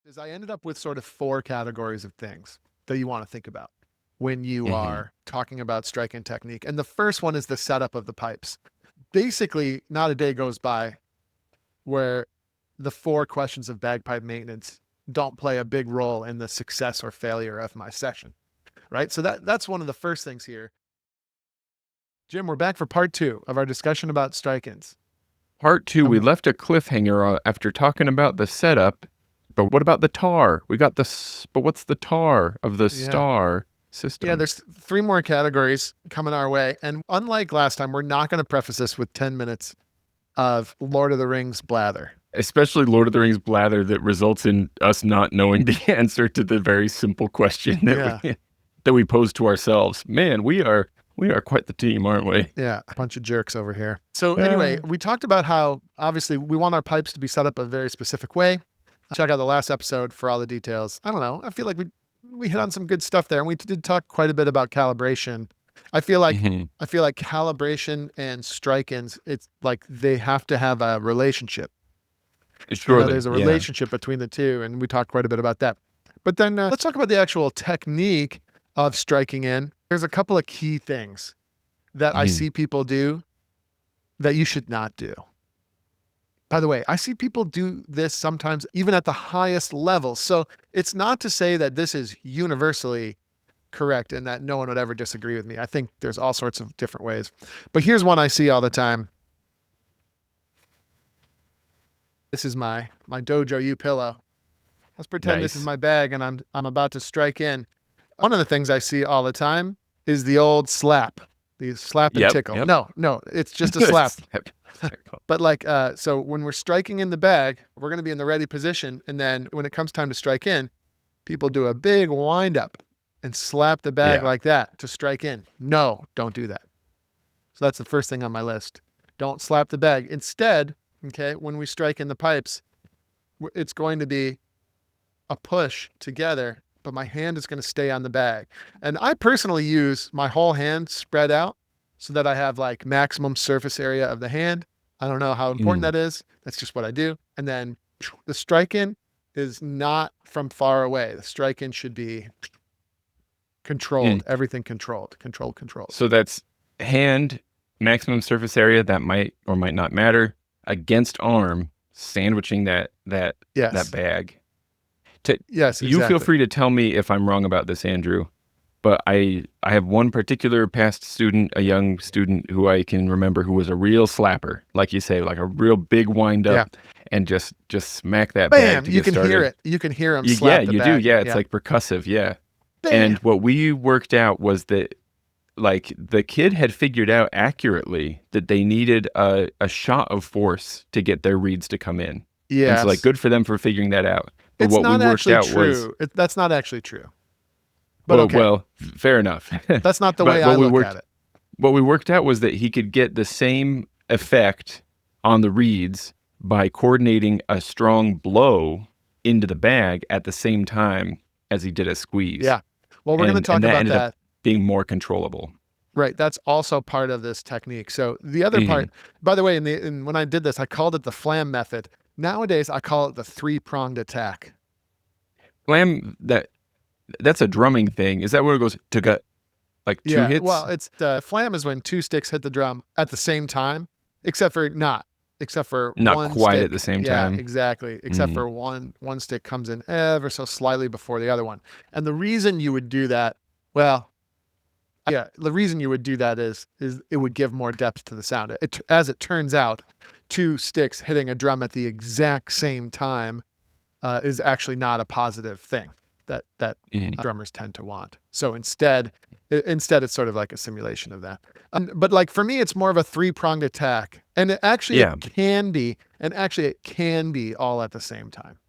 is I ended up with sort of 4 categories of things that you want to think about when you are talking about strike in technique. And the first one is the setup of the pipes. Basically, not a day goes by where the 4 questions of bagpipe maintenance don't play a big role in the success or failure of my session, right? So that's one of the first things here. Jim, we're back for part 2 of our discussion about strike-ins. Part 2, we left a cliffhanger after talking about the setup, but what about the tar? We got this, but what's the tar of the star system? Yeah, there's 3 more categories coming our way. And unlike last time, we're not going to preface this with 10 minutes of Lord of the Rings blather. Especially Lord of the Rings blather that results in us not knowing the answer to the very simple question that we pose to ourselves. Man, we are quite the team, aren't we? Yeah, a bunch of jerks over here. So anyway, we talked about how obviously we want our pipes to be set up a very specific way. Check out the last episode for all the details. I don't know. I feel like we hit on some good stuff there, and we did talk quite a bit about calibration. I feel like calibration and strike-ins, it's like they have to have a relationship. Sure, there's a relationship between the two, and we talked quite a bit about that. But then let's talk about the actual technique of striking in. There's a couple of key things that I see people do that you should not do. By the way, I see people do this sometimes even at the highest levels. So it's not to say that this is universally correct and that no one would ever disagree with me. I think there's all sorts of different ways. But here's one I see all the time. This is my Dojo U pillow. Let's pretend this is my bag and I'm about to strike in. One of the things I see all the time is the old slap. The slap and tickle. No, it's just a slap. But like, so when we're striking in the bag, we're going to be in the ready position. And then when it comes time to strike in, people do a big wind up and slap the bag like that to strike in. No, don't do that. So that's the first thing on my list. Don't slap the bag. Instead, okay, when we strike in the pipes, it's going to be a push together, but my hand is going to stay on the bag. And I personally use my whole hand spread out so that I have like maximum surface area of the hand. I don't know how important that is. That's just what I do. And then the strike in is not from far away. The strike in should be controlled, everything controlled. So that's hand, maximum surface area that might or might not matter, against arm, sandwiching that bag. Yes, exactly. You feel free to tell me if I'm wrong about this, Andrew. But I have one particular past student, a young student who I can remember who was a real slapper, like you say, like a real big wind up and just smack that bag to you get can started. Hear it. You can hear him slap the bag. Do. Yeah, it's like percussive. Yeah. Bam. And what we worked out was that like the kid had figured out accurately that they needed a shot of force to get their reeds to come in. Yeah. And so like good for them for figuring that out. But it's what not we worked out true. That's not actually true. But well, fair enough. That's not the way I look at it. What we worked out was that he could get the same effect on the reeds by coordinating a strong blow into the bag at the same time as he did a squeeze. Yeah. Well, we're going to talk about ended that. Up being more controllable. Right. That's also part of this technique. So the other part, by the way, when I did this, I called it the flam method. Nowadays, I call it the three-pronged attack. Flam, that's a drumming thing. Is that where it goes to gut like 2 hits? Well, it's flam is when 2 sticks hit the drum at the same time, except for not one quite stick. at the same time. Yeah, exactly. Except for one stick comes in ever so slightly before the other one. And the reason you would do that, the reason you would do that is it would give more depth to the sound. As it turns out, 2 sticks hitting a drum at the exact same time is actually not a positive thing that drummers tend to want. So instead it's sort of like a simulation of that. But like for me, it's more of a 3-pronged attack, and it can be all at the same time.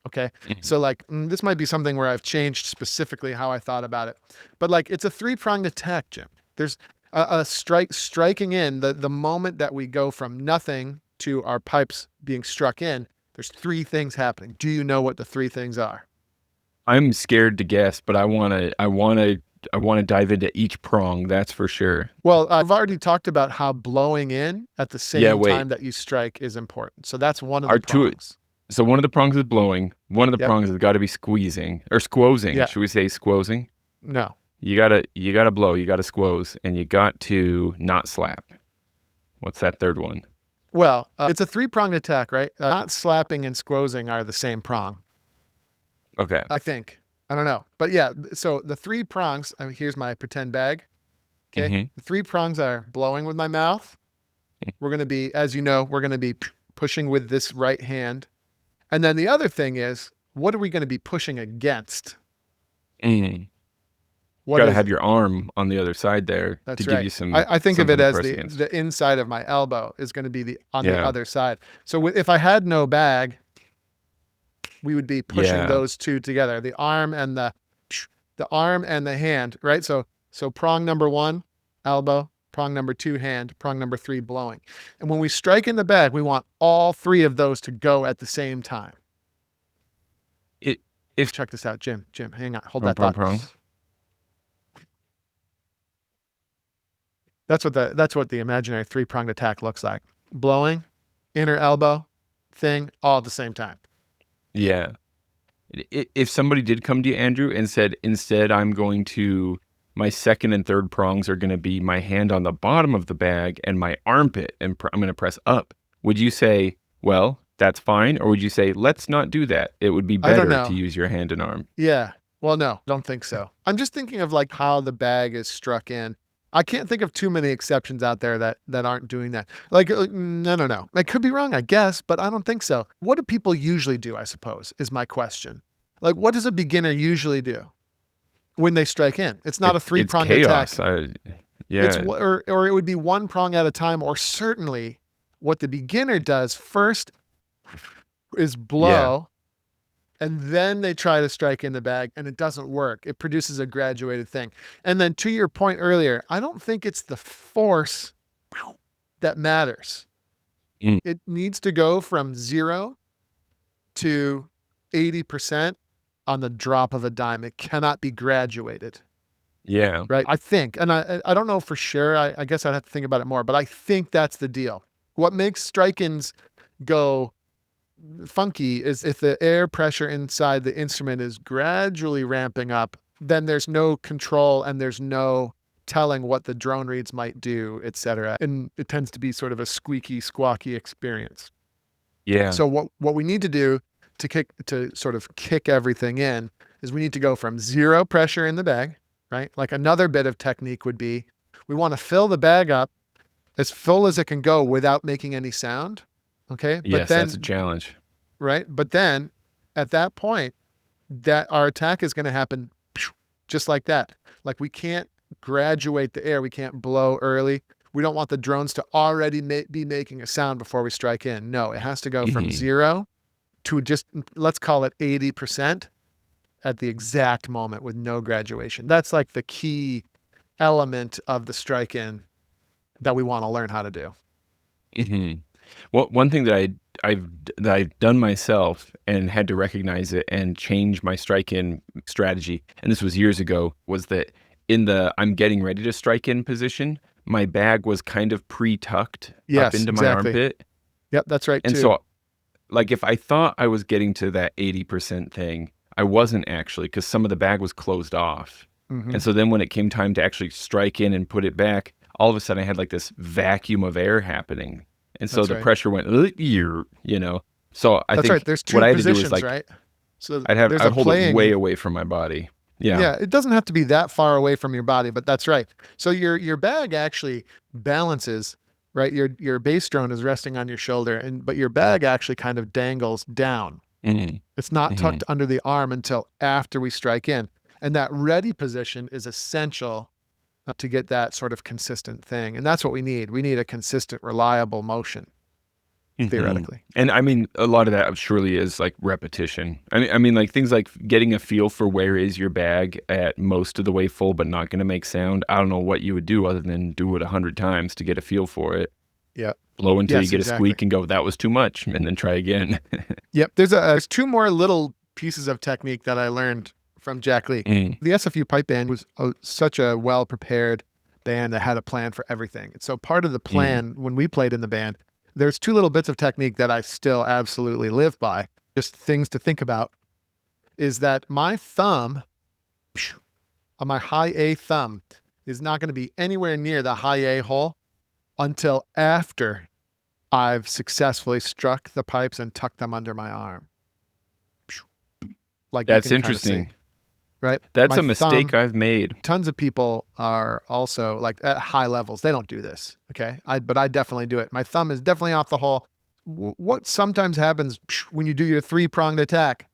Okay. So like this might be something where I've changed specifically how I thought about it, but like it's a 3-pronged attack, Jim. There's a striking in the moment that we go from nothing to our pipes being struck in. There's 3 things happening. Do you know what the 3 things are? I'm scared to guess, but I want to dive into each prong. That's for sure. Well, I've already talked about how blowing in at the same time that you strike is important. So that's one of the prongs. So one of the prongs is blowing. One of the Yep. prongs has got to be squeezing or squozing. Yeah. Should we say squozing? No. You gotta blow, you gotta squoze, and you got to not slap. What's that third one? Well, it's a three-pronged attack, right? Not slapping and squozing are the same prong. Okay. I think. I don't know. But yeah, so the 3 prongs, here's my pretend bag. Okay. Mm-hmm. The 3 prongs are blowing with my mouth. We're going to be, as you know, we're going to be pushing with this right hand. And then the other thing is, what are we going to be pushing against? Mm. What Got to is have it? your arm on the other side there That's to right. give you some. I think of it something to as press against. the inside of my elbow is going to be on the Yeah. other side. So if I had no bag, we would be pushing Yeah. those two together, the arm and the hand, right? So prong number 1, elbow, prong number 2, hand, prong number 3, blowing. And when we strike in the bag, we want all 3 of those to go at the same time. Check this out, Jim, hang on, hold that thought. Prong. That's what the imaginary 3-pronged attack looks like. Blowing, inner elbow, thing, all at the same time. Yeah. If somebody did come to you, Andrew, and said, instead, my second and third prongs are going to be my hand on the bottom of the bag and my armpit, and I'm going to press up, would you say, well, that's fine? Or would you say, let's not do that? It would be better to use your hand and arm. Yeah. Well, no, don't think so. I'm just thinking of like how the bag is struck in. I can't think of too many exceptions out there that aren't doing that. Like, no. I could be wrong, I guess, but I don't think so. What do people usually do, I suppose, is my question. Like, what does a beginner usually do when they strike in? It's not a 3-pronged attack. Yeah. Or it would be 1 prong at a time, or certainly what the beginner does first is blow, and then they try to strike in the bag, and it doesn't work. It produces a graduated thing. And then to your point earlier, I don't think it's the force that matters. It needs to go from 0 to 80% on the drop of a dime. It cannot be graduated. Yeah. Right. I think, and I don't know for sure. I guess I'd have to think about it more, but I think that's the deal. What makes strike-ins go funky is if the air pressure inside the instrument is gradually ramping up, then there's no control and there's no telling what the drone reads might do, etc. And it tends to be sort of a squeaky, squawky experience. Yeah. So what we need to do to sort of kick everything in is we need to go from 0 pressure in the bag, right? Like another bit of technique would be, we want to fill the bag up as full as it can go without making any sound. Okay. Yes, that's a challenge. Right. But then at that point, that our attack is going to happen just like that. Like we can't graduate the air. We can't blow early. We don't want the drones to already be making a sound before we strike in. No, it has to go from 0 to just, let's call it 80% at the exact moment with no graduation. That's like the key element of the strike in that we want to learn how to do. Well, one thing that I've done myself and had to recognize it and change my strike-in strategy, and this was years ago, was that in the I'm getting ready to strike in position, my bag was kind of pre-tucked up into my armpit. Yep, that's right. And so, like, if I thought I was getting to that 80% thing, I wasn't actually, because some of the bag was closed off. And so then when it came time to actually strike in and put it back, all of a sudden I had like this vacuum of air happening. And so the pressure went, you know. So I think there's two what I had to positions, do was like, right? So I'd hold it way away from my body. Yeah. Yeah, it doesn't have to be that far away from your body, but that's right. So your bag actually balances, right? Your bass drone is resting on your shoulder, but your bag actually kind of dangles down. It's not tucked under the arm until after we strike in. And that ready position is essential to get that sort of consistent thing. And that's what we need. We need a consistent, reliable motion, theoretically. And I mean, a lot of that surely is like repetition. I mean, like things like getting a feel for where is your bag at most of the way full, but not going to make sound. I don't know what you would do other than do it 100 times to get a feel for it. Yeah. Blow until you get a squeak and go, that was too much, and then try again. Yep. There's 2 more little pieces of technique that I learned from Jack Lee. The SFU pipe band was such a well-prepared band that had a plan for everything. And so part of the plan when we played in the band, there's 2 little bits of technique that I still absolutely live by, just things to think about is that my thumb, my high A thumb, is not going to be anywhere near the high A hole until after I've successfully struck the pipes and tucked them under my arm. Like that's interesting. See, right? That's a mistake I've made. Tons of people are also like at high levels. They don't do this. Okay. But I definitely do it. My thumb is definitely off the hole. What sometimes happens when you do your three-pronged attack,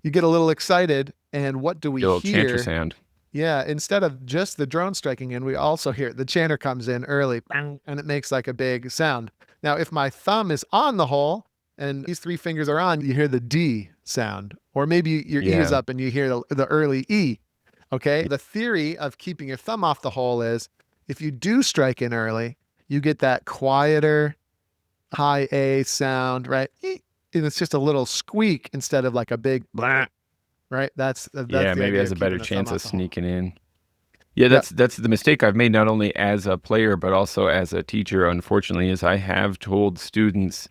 you get a little excited. And what do we hear? Chanter sound. Yeah. Instead of just the drone striking in, we also hear the chanter comes in early and it makes like a big sound. Now, if my thumb is on the hole and these three fingers are on, you hear the D sound, or maybe your E is up and you hear the early E. Okay. The theory of keeping your thumb off the hole is if you do strike in early, you get that quieter high A sound, right? And it's just a little squeak instead of like a big blah, right? That's maybe has a better chance of sneaking in. Yeah, that's the mistake I've made, not only as a player, but also as a teacher, unfortunately, is I have told students,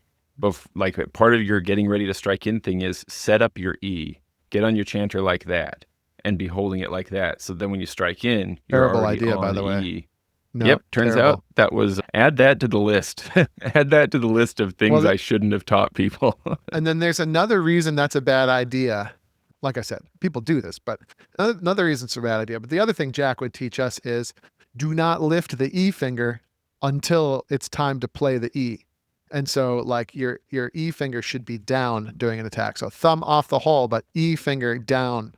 like part of your getting ready to strike in thing is set up your E, get on your chanter like that, and be holding it like that. So then when you strike in, you're terrible already idea, on by the way. E. No, turns out that was, add that to the list. Add that to the list of things I shouldn't have taught people. And then there's another reason that's a bad idea. Like I said, people do this, but another reason it's a bad idea. But the other thing Jack would teach us is do not lift the E finger until it's time to play the E. And so like your E finger should be down during an attack. So thumb off the hole, but E finger down.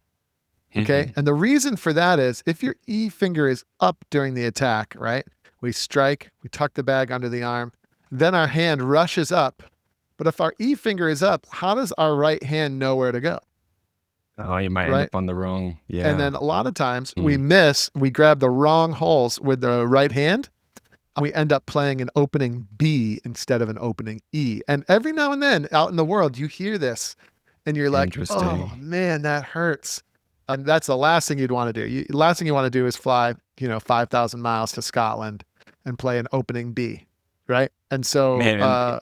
Okay. And the reason for that is if your E finger is up during the attack, right? We strike, we tuck the bag under the arm, then our hand rushes up. But if our E finger is up, how does our right hand know where to go? Oh, you might end up on the wrong. Yeah. And then a lot of times we grab the wrong holes with the right hand. We end up playing an opening B instead of an opening E. And every now and then out in the world, you hear this and you're like, oh man, that hurts. And that's the last thing you'd want to do. The last thing you want to do is fly, 5,000 miles to Scotland and play an opening B, right? And so,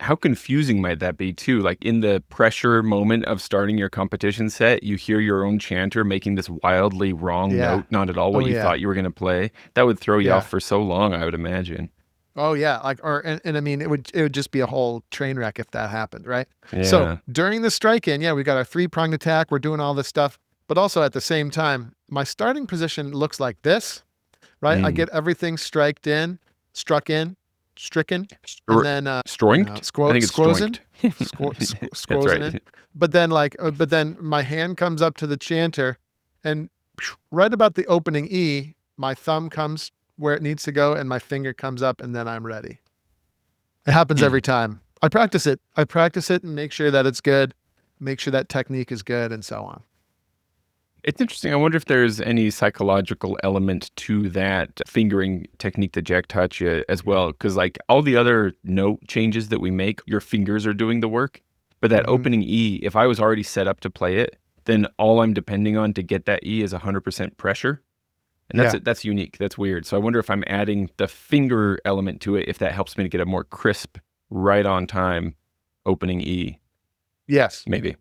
how confusing might that be too? Like in the pressure moment of starting your competition set, you hear your own chanter making this wildly wrong note, not at all what you thought you were going to play. That would throw you off for so long, I would imagine. Oh yeah, and I mean it would just be a whole train wreck if that happened, right? Yeah. So during the strike in, we got our three-pronged attack. We're doing all this stuff. But also at the same time, my starting position looks like this, right? I get everything struck in, stricken, and then stroinked. I think it's squozen. Squozen right. But then my hand comes up to the chanter, and right about the opening E, my thumb comes where it needs to go, and my finger comes up, and then I'm ready. It happens every time. I practice it and make sure that it's good, make sure that technique is good, and so on. It's interesting. I wonder if there's any psychological element to that fingering technique that Jack taught you as well. Because like all the other note changes that we make, your fingers are doing the work. But that opening E, if I was already set up to play it, then all I'm depending on to get that E is 100% pressure. And that's unique. That's weird. So I wonder if I'm adding the finger element to it, if that helps me to get a more crisp, right on time opening E. Yes. Maybe.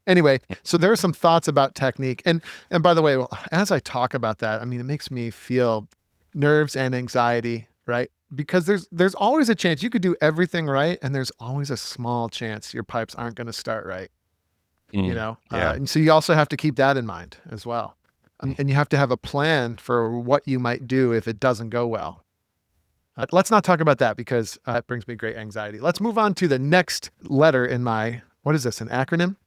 Anyway, so there are some thoughts about technique. And by the way, as I talk about that, I mean, it makes me feel nerves and anxiety, right? Because there's always a chance you could do everything right, and there's always a small chance your pipes aren't going to start right, and so you also have to keep that in mind as well. And you have to have a plan for what you might do if it doesn't go well. Let's not talk about that because it brings me great anxiety. Let's move on to the next letter in what is this, an acronym?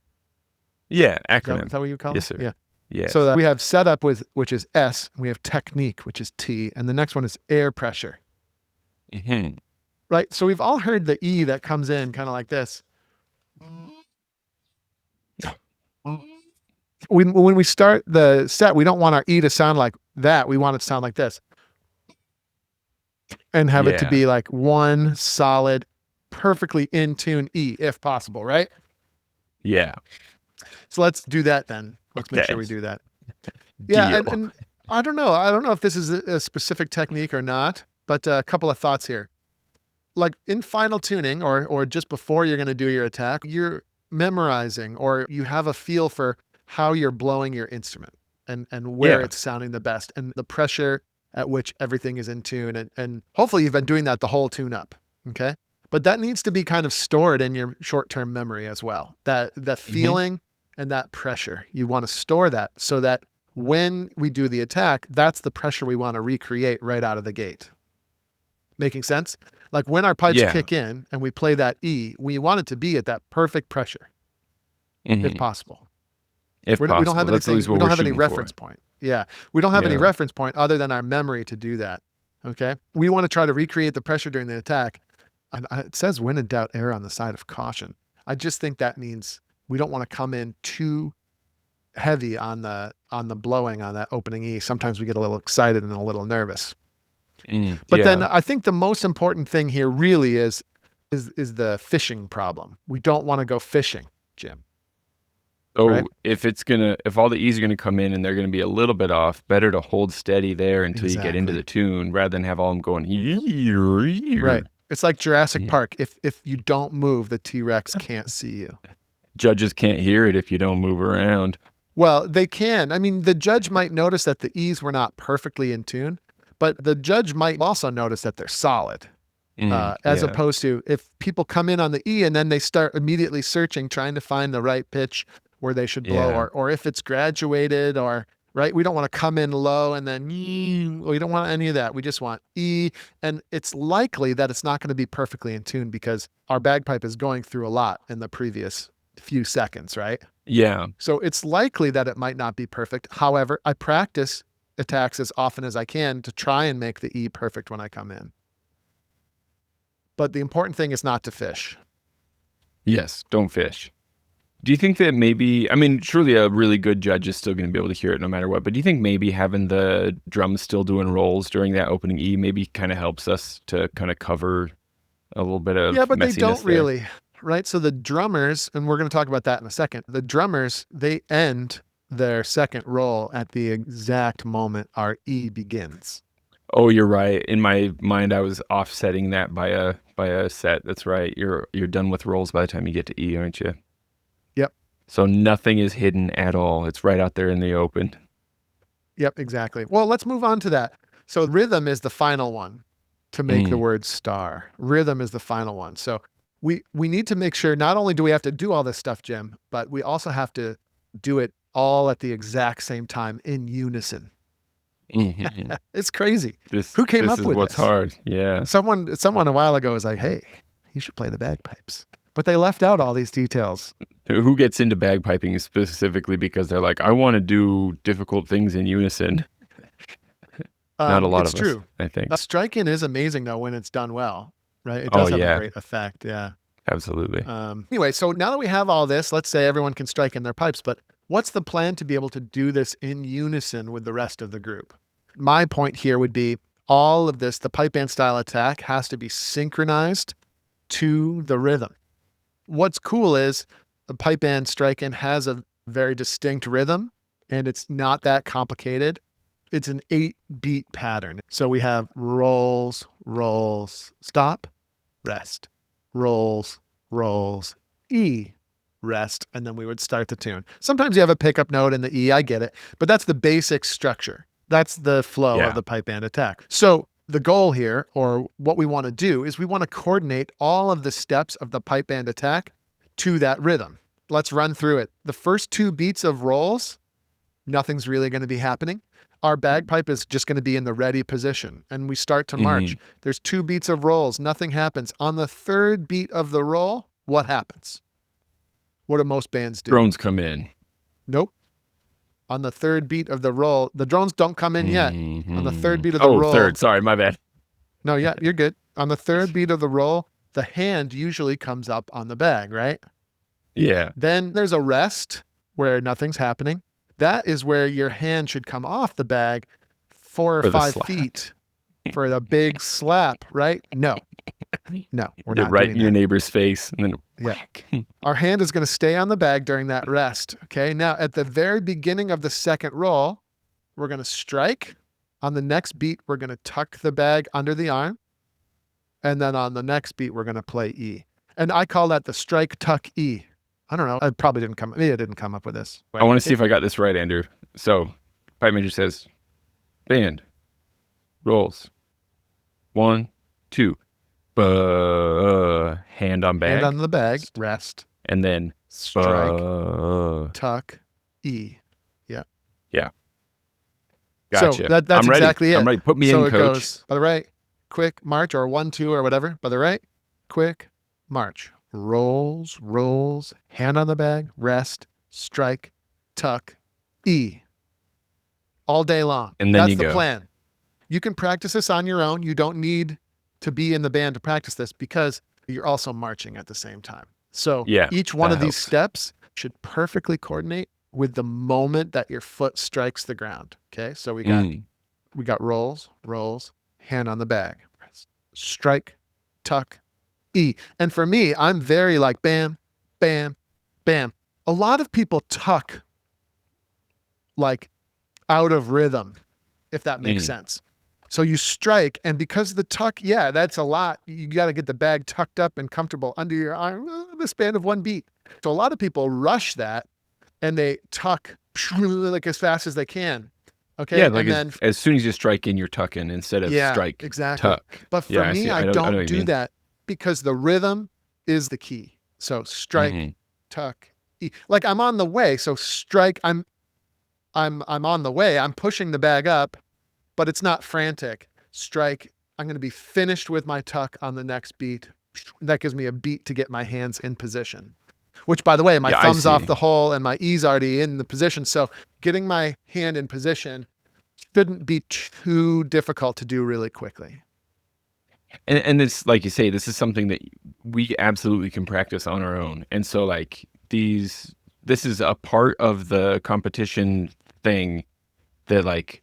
Yeah, acronym. Is that what you call it? Yes, sir. Yeah. So we have setup which is S, and we have technique, which is T, and the next one is air pressure. Right? So we've all heard the E that comes in kind of like this. When we start the set, we don't want our E to sound like that. We want it to sound like this. And have it to be like one solid, perfectly in tune E, if possible, right? Yeah. So let's do that then. Let's make sure we do that. Yeah, and I don't know. I don't know if this is a specific technique or not, but a couple of thoughts here. Like in final tuning or just before you're going to do your attack, you're memorizing or you have a feel for how you're blowing your instrument and where it's sounding the best and the pressure at which everything is in tune. And hopefully you've been doing that the whole tune up. Okay. But that needs to be kind of stored in your short-term memory as well. That feeling and that pressure, you want to store that so that when we do the attack, that's the pressure we want to recreate right out of the gate. Making sense? Like when our pipes kick in and we play that E, we want it to be at that perfect pressure, if possible. If possible. We don't have anything, we don't have any reference for. point. Yeah. We don't have any reference point other than our memory to do that. Okay. We want to try to recreate the pressure during the attack. And it says when in doubt, err on the side of caution. I just think that means we don't want to come in too heavy on the blowing on that opening E. Sometimes we get a little excited and a little nervous. But then I think the most important thing here really is the fishing problem. We don't want to go fishing, Jim. Oh, right? If all the E's are gonna come in and they're gonna be a little bit off, better to hold steady there until you get into the tune rather than have all them going. Right. It's like Jurassic Park. If you don't move, the T-Rex can't see you. Judges can't hear it if you don't move around. Well, they can. I mean, the judge might notice that the E's were not perfectly in tune, but the judge might also notice that they're solid. As opposed to if people come in on the E and then they start immediately searching, trying to find the right pitch where they should blow, or if it's graduated, or right. We don't want to come in low and then we don't want any of that. We just want E, and it's likely that it's not going to be perfectly in tune because our bagpipe is going through a lot in the previous few seconds, right? Yeah. So it's likely that it might not be perfect. However, I practice attacks as often as I can to try and make the E perfect when I come in. But the important thing is not to fish. Yes, don't fish. Do you think that maybe, I mean, surely a really good judge is still going to be able to hear it no matter what, but do you think maybe having the drums still doing rolls during that opening E maybe kind of helps us to kind of cover a little bit of but they don't there? really, right? So the drummers, and we're going to talk about that in a second, the drummers, they end their second roll at the exact moment our E begins. Oh, you're right. In my mind, I was offsetting that by a set. That's right. You're done with rolls by the time you get to E, aren't you? Yep. So nothing is hidden at all. It's right out there in the open. Yep, exactly. Well, let's move on to that. So rhythm is the final one to make the word star. Rhythm is the final one. So we need to make sure not only do we have to do all this stuff, Jim, but we also have to do it all at the exact same time in unison. It's crazy. Who came up with this? This is what's hard. Yeah. Someone a while ago was like, hey, you should play the bagpipes. But they left out all these details. Who gets into bagpiping specifically because they're like, I want to do difficult things in unison? Not a lot of us, true. I think. Strike-in is amazing, though, when it's done well, right? It does have a great effect, yeah. Absolutely. Anyway, so now that we have all this, let's say everyone can strike in their pipes, but what's the plan to be able to do this in unison with the rest of the group? My point here would be all of this, the pipe band style attack has to be synchronized to the rhythm. What's cool is the pipe band strike-in has a very distinct rhythm, and it's not that complicated. It's an 8-beat pattern. So we have rolls, rolls, stop, rest, rolls, rolls, E, rest, and then we would start the tune. Sometimes you have a pickup note in the E, I get it, but that's the basic structure. That's the flow of the pipe band attack. So the goal here, or what we want to do, is we want to coordinate all of the steps of the pipe band attack to that rhythm. Let's run through it. The first 2 beats of rolls, nothing's really going to be happening. Our bagpipe is just going to be in the ready position, and we start to march. There's 2 beats of rolls, nothing happens. On the 3rd beat of the roll, what happens? What do most bands do? Drones come in. Nope. On the 3rd beat of the roll, the drones don't come in yet. On the 3rd beat of the roll. Oh, 3rd. Sorry, my bad. No, yeah, you're good. On the 3rd beat of the roll, the hand usually comes up on the bag, right? Yeah. Then there's a rest where nothing's happening. That is where your hand should come off the bag 4 or 5 feet for the big slap, right? No, we're not right doing in your neighbor's face. And then whack. Our hand is going to stay on the bag during that rest. Okay. Now at the very beginning of the 2nd roll, we're going to strike. On the next beat, we're going to tuck the bag under the arm. And then on the next beat, we're going to play E. And I call that the strike, tuck, E. I don't know. I probably didn't come. Maybe I didn't come up with this. I want to see if I got this right, Andrew. So, pipe major says, band, rolls, 1, 2, hand on bag. Hand on the bag, rest. And then strike, tuck, E. Yeah. Yeah. Gotcha. So that's exactly it. I'm ready. Put me so in, it coach. Goes by the right, quick march, or 1, 2, or whatever. By the right, quick march. Rolls, rolls, hand on the bag, rest, strike, tuck, E. All day long. And then that's the plan. You can practice this on your own. You don't need to be in the band to practice this because you're also marching at the same time. So each one of these steps should perfectly coordinate with the moment that your foot strikes the ground. Okay. So we got rolls, rolls, hand on the bag, strike, tuck, E. And for me, I'm very like bam, bam, bam. A lot of people tuck like out of rhythm, if that makes sense. So you strike, and because of the tuck, that's a lot. You got to get the bag tucked up and comfortable under your arm, the span of 1 beat. So a lot of people rush that, and they tuck like as fast as they can. Okay. Yeah, like as soon as you strike in, you're tucking instead of strike, exactly. tuck. But for me, I don't do that because the rhythm is the key. So strike, tuck, E. Like I'm on the way. So strike, I'm on the way. I'm pushing the bag up, but it's not frantic. Strike, I'm going to be finished with my tuck on the next beat. That gives me a beat to get my hands in position. Which, by the way, my thumb's off the hole and my E's already in the position. So getting my hand in position shouldn't be too difficult to do really quickly. And this, like you say, this is something that we absolutely can practice on our own. And so like this is a part of the competition thing that like,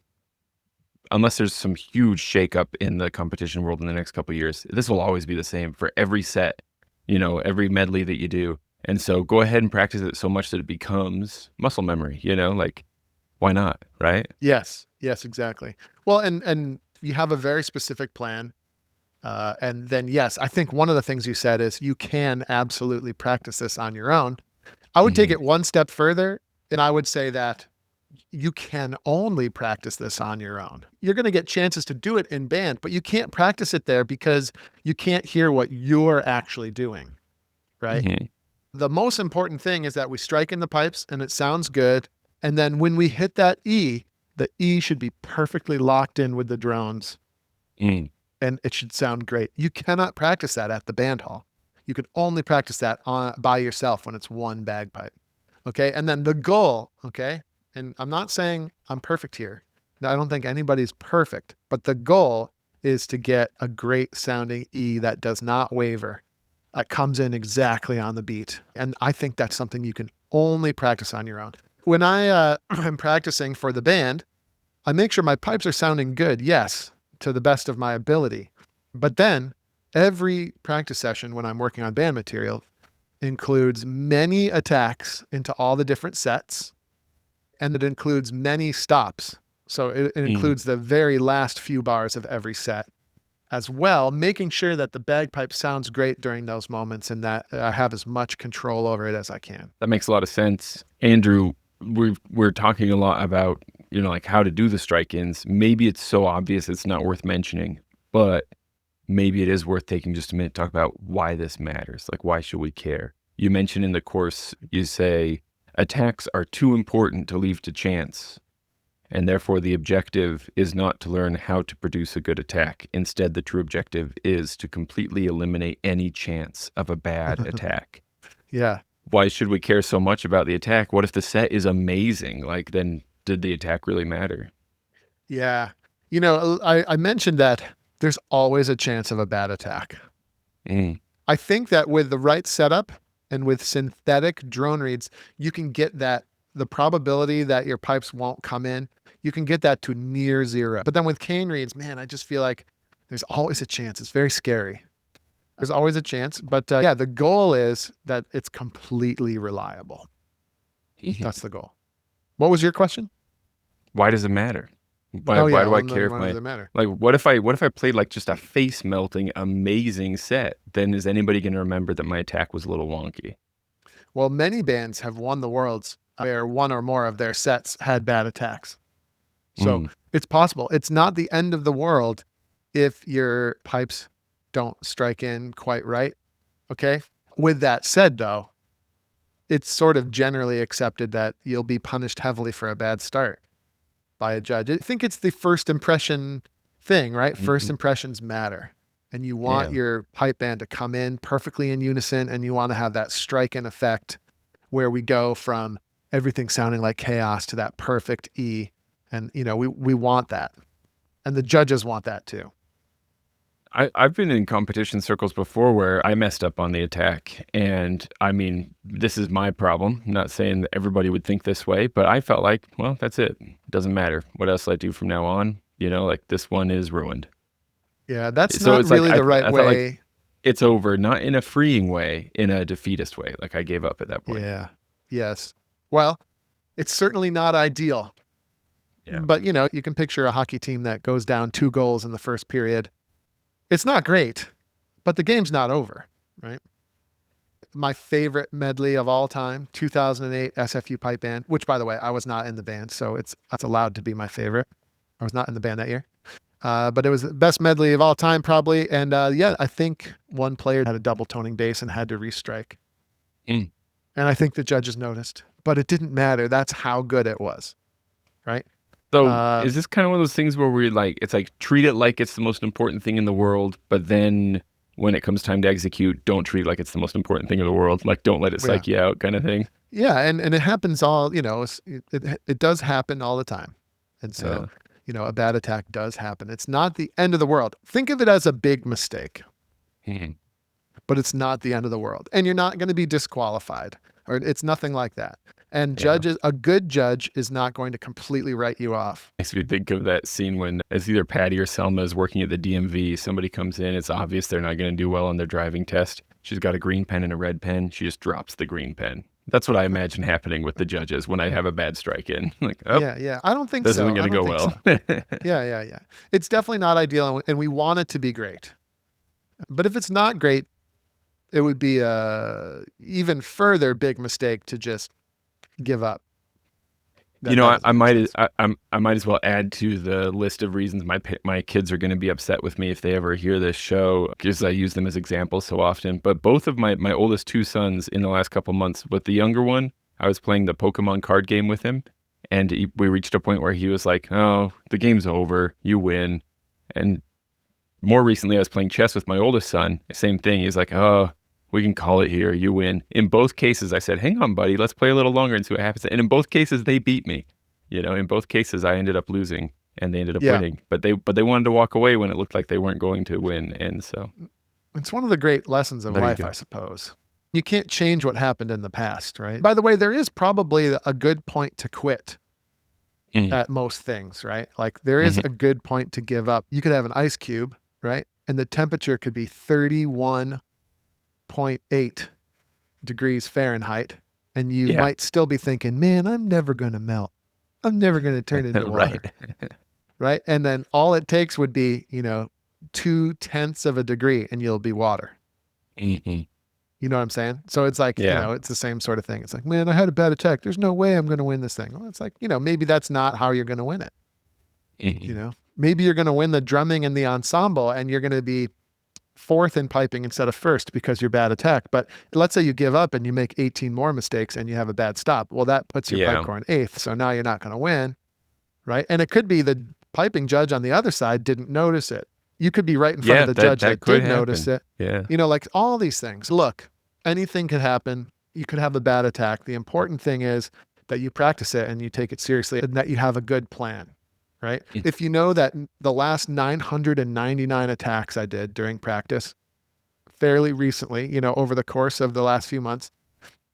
unless there's some huge shakeup in the competition world in the next couple of years, this will always be the same for every set, every medley that you do. And so go ahead and practice it so much that it becomes muscle memory, like why not? Right? Yes, exactly. Well, and you have a very specific plan. And then, yes, I think one of the things you said is you can absolutely practice this on your own. I would take it one step further, and I would say that you can only practice this on your own. You're going to get chances to do it in band, but you can't practice it there because you can't hear what you're actually doing, right? The most important thing is that we strike in the pipes and it sounds good. And then when we hit that E, the E should be perfectly locked in with the drones. And it should sound great. You cannot practice that at the band hall. You can only practice that by yourself when it's one bagpipe. Okay. And then the goal, okay. And I'm not saying I'm perfect here. No, I don't think anybody's perfect, but the goal is to get a great sounding E that does not waver. That comes in exactly on the beat. And I think that's something you can only practice on your own. When I am practicing for the band, I make sure my pipes are sounding good. Yes, to the best of my ability. But then every practice session when I'm working on band material includes many attacks into all the different sets. And it includes many stops. So it includes the very last few bars of every set as well, making sure that the bagpipe sounds great during those moments and that I have as much control over it as I can. That makes a lot of sense. Andrew, we're talking a lot about, like how to do the strike-ins. Maybe it's so obvious it's not worth mentioning, but maybe it is worth taking just a minute to talk about why this matters. Like, why should we care? You mentioned in the course, you say, attacks are too important to leave to chance, and therefore the objective is not to learn how to produce a good attack. Instead, the true objective is to completely eliminate any chance of a bad attack. Yeah. Why should we care so much about the attack? What if the set is amazing? Like, then did the attack really matter? Yeah. I mentioned that there's always a chance of a bad attack. I think that with the right setup, and with synthetic drone reeds, you can get the probability that your pipes won't come in, you can get that to near zero. But then with cane reeds, man, I just feel like there's always a chance. It's very scary. There's always a chance. But the goal is that it's completely reliable. That's the goal. What was your question? Why does it matter? Why do I care if does it matter? Like, what if I played like just a face melting amazing set? Then is anybody going to remember that my attack was a little wonky? Well, many bands have won the worlds where one or more of their sets had bad attacks. So it's possible. It's not the end of the world if your pipes don't strike in quite right. Okay. With that said, though, it's sort of generally accepted that you'll be punished heavily for a bad start by a judge. I think it's the first impression thing, right? First impressions matter. And you want your pipe band to come in perfectly in unison, and you want to have that strike-in effect where we go from everything sounding like chaos to that perfect E. And, we want that. And the judges want that too. I've been in competition circles before where I messed up on the attack. And I mean, this is my problem. I'm not saying that everybody would think this way, but I felt like, well, that's it. Doesn't matter. What else I do from now on? Like this one is ruined. Yeah, that's so not really the right way. Like it's over, not in a freeing way, in a defeatist way. Like I gave up at that point. Yeah. Yes. Well, it's certainly not ideal. Yeah. But, you can picture a hockey team that goes down 2 goals in the first period. It's not great, but the game's not over, right? My favorite medley of all time, 2008 SFU pipe band, which, by the way, I was not in the band, so that's allowed to be my favorite. I was not in the band that year. But it was the best medley of all time, probably. And I think one player had a double toning bass and had to restrike. And I think the judges noticed, but it didn't matter. That's how good it was, right? So is this kind of one of those things where it's like treat it like it's the most important thing in the world, but then when it comes time to execute, don't treat it like it's the most important thing in the world. Like don't let it psych you out kind of thing. Yeah. And it happens all, it does happen all the time. And so, a bad attack does happen. It's not the end of the world. Think of it as a big mistake, but it's not the end of the world. And you're not going to be disqualified, or it's nothing like that. And a good judge is not going to completely write you off. Makes me think of that scene when it's either Patty or Selma is working at the DMV. Somebody comes in. It's obvious they're not going to do well on their driving test. She's got a green pen and a red pen. She just drops the green pen. That's what I imagine happening with the judges when I have a bad strike in. Like, yeah. I don't think this so. This isn't going to go well. So. Yeah. It's definitely not ideal, and we want it to be great. But if it's not great, it would be a even further big mistake to just give up. I might as well add to the list of reasons my kids are going to be upset with me if they ever hear this show, because I use them as examples so often. But both of my oldest 2 sons in the last couple months, with the younger one, I was playing the Pokemon card game with him, and we reached a point where he was like, "Oh, the game's over. You win." And more recently, I was playing chess with my oldest son. Same thing. He's like, "Oh, we can call it here. You win." In both cases, I said, "Hang on, buddy. Let's play a little longer and see what happens." And in both cases, they beat me. In both cases, I ended up losing and they ended up winning. But they wanted to walk away when it looked like they weren't going to win. And so it's one of the great lessons of life, I suppose. You can't change what happened in the past, right? By the way, there is probably a good point to quit at most things, right? Like there is a good point to give up. You could have an ice cube, right? And the temperature could be 31.8 degrees Fahrenheit, and you might still be thinking, "Man, I'm never going to melt. I'm never going to turn into water." Right? And then all it takes would be, 0.2 of a degree and you'll be water. You know what I'm saying? So it's like, it's the same sort of thing. It's like, "Man, I had a bad attack. There's no way I'm going to win this thing." Well, it's like, maybe that's not how you're going to win it. Maybe you're going to win the drumming and the ensemble, and you're going to be 4th in piping instead of 1st because you're bad attack. But let's say you give up and you make 18 more mistakes and you have a bad stop. Well, that puts your pipe corps in 8th. So now you're not going to win, right? And it could be the piping judge on the other side didn't notice it. You could be right in front of the judge that did notice it. Yeah. Like all these things. Look, anything could happen. You could have a bad attack. The important thing is that you practice it and you take it seriously and that you have a good plan. Right? If you know that the last 999 attacks I did during practice fairly recently, over the course of the last few months,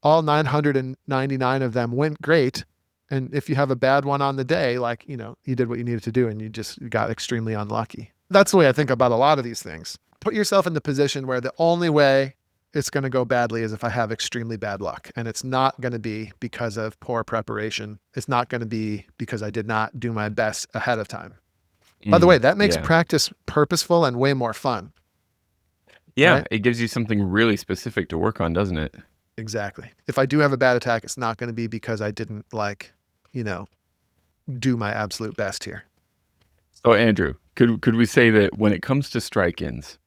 all 999 of them went great. And if you have a bad one on the day, like, you did what you needed to do and you just got extremely unlucky. That's the way I think about a lot of these things. Put yourself in the position where the only way it's going to go badly is if I have extremely bad luck. And it's not going to be because of poor preparation. It's not going to be because I did not do my best ahead of time. By the way, that makes practice purposeful and way more fun. Yeah, right? It gives you something really specific to work on, doesn't it? Exactly. If I do have a bad attack, it's not going to be because I didn't do my absolute best here. So Andrew, could we say that when it comes to strike-ins,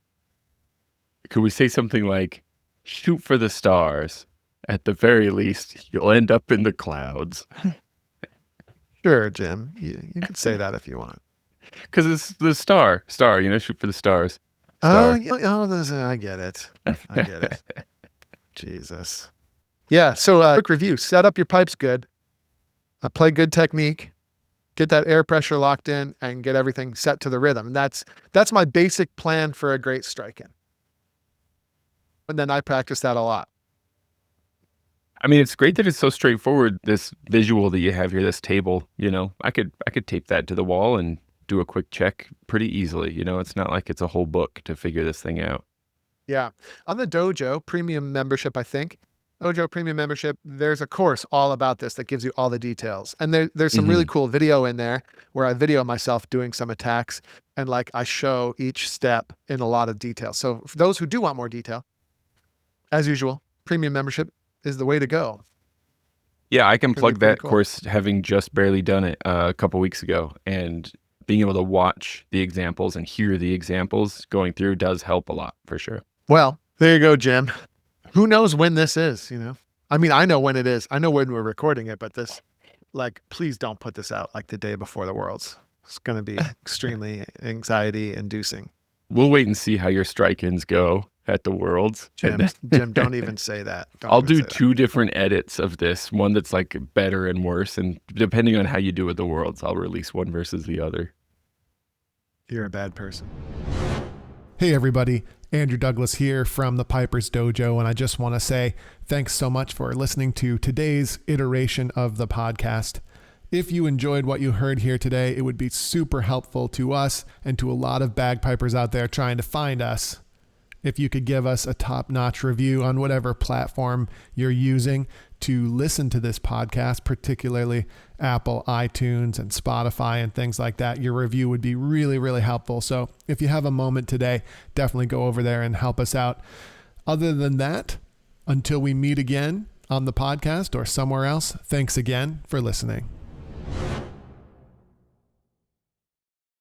could we say something like, shoot for the stars? At the very least, you'll end up in the clouds. Sure, Jim. You could say that if you want. Because it's the star, shoot for the stars. Star. I get it. I get it. Jesus. Yeah, so quick review. Set up your pipes good. Play good technique. Get that air pressure locked in and get everything set to the rhythm. That's my basic plan for a great strike-in. And then I practice that a lot. I mean, it's great that it's so straightforward, this visual that you have here, this table, I could tape that to the wall and do a quick check pretty easily. It's not like it's a whole book to figure this thing out. Yeah. On the Dojo premium membership, I think, Dojo premium membership, there's a course all about this that gives you all the details. And there's some really cool video in there where I video myself doing some attacks and I show each step in a lot of detail. So for those who do want more detail, as usual, premium membership is the way to go. Yeah, I can plug that course, having just barely done it a couple weeks ago, and being able to watch the examples and hear the examples going through does help a lot for sure. Well, there you go, Jim. Who knows when this is, I mean, I know when it is. I know when we're recording it, but this, please don't put this out the day before the Worlds. It's going to be extremely anxiety inducing. We'll wait and see how your strike-ins go at the Worlds. Jim, don't even say that. I'll do two different edits of this, one that's better and worse, and depending on how you do at the Worlds, I'll release one versus the other. You're a bad person. Hey everybody, Andrew Douglas here from the Piper's Dojo, and I just want to say thanks so much for listening to today's iteration of the podcast. If you enjoyed what you heard here today, it would be super helpful to us and to a lot of bagpipers out there trying to find us. If you could give us a top-notch review on whatever platform you're using to listen to this podcast, particularly Apple, iTunes, and Spotify and things like that, your review would be really, really helpful. So if you have a moment today, definitely go over there and help us out. Other than that, until we meet again on the podcast or somewhere else, thanks again for listening.